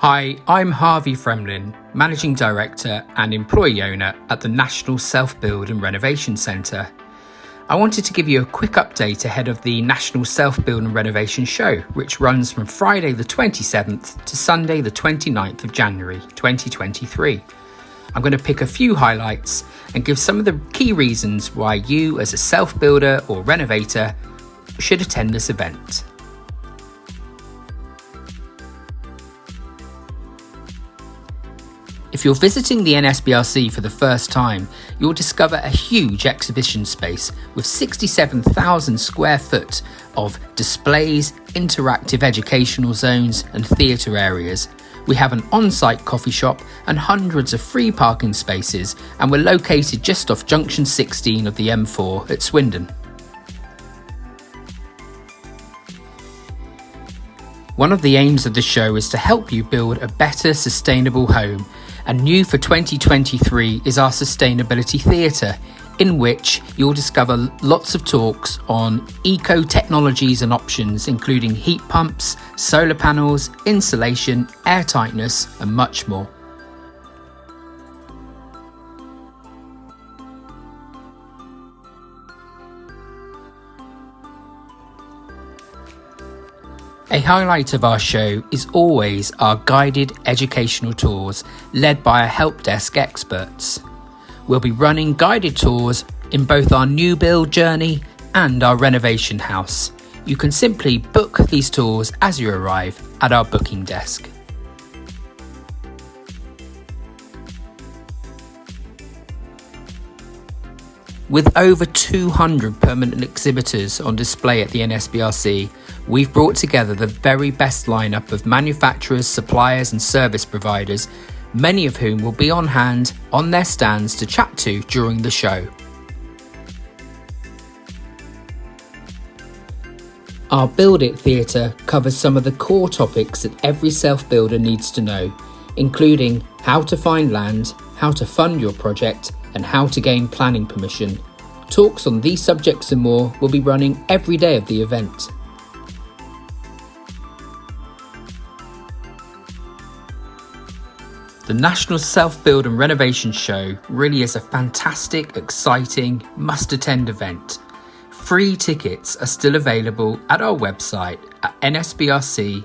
Hi, I'm Harvey Fremlin, Managing Director and Employee Owner at the National Self-Build and Renovation Centre. I wanted to give you a quick update ahead of the National Self-Build and Renovation Show, which runs from Friday the 27th to Sunday the 29th of January 2023. I'm going to pick a few highlights and give some of the key reasons why you as a self-builder or renovator should attend this event. If you're visiting the NSBRC for the first time, you'll discover a huge exhibition space with 67,000 square foot of displays, interactive educational zones and theatre areas. We have an on-site coffee shop and hundreds of free parking spaces, and we're located just off junction 16 of the M4 at Swindon. One of the aims of the show is to help you build a better sustainable home, and new for 2023 is our Sustainability Theatre, in which you'll discover lots of talks on eco-technologies and options, including heat pumps, solar panels, insulation, air tightness and much more. A highlight of our show is always our guided educational tours led by our help desk experts. We'll be running guided tours in both our new build journey and our renovation house. You can simply book these tours as you arrive at our booking desk. With over 200 permanent exhibitors on display at the NSBRC, we've brought together the very best lineup of manufacturers, suppliers and service providers, many of whom will be on hand on their stands to chat to during the show. Our Build It Theatre covers some of the core topics that every self-builder needs to know, including how to find land, how to fund your project, and how to gain planning permission. Talks on these subjects and more will be running every day of the event. The National Self-Build and Renovation Show really is a fantastic, exciting, must-attend event. Free tickets are still available at our website at nsbrc.co.uk.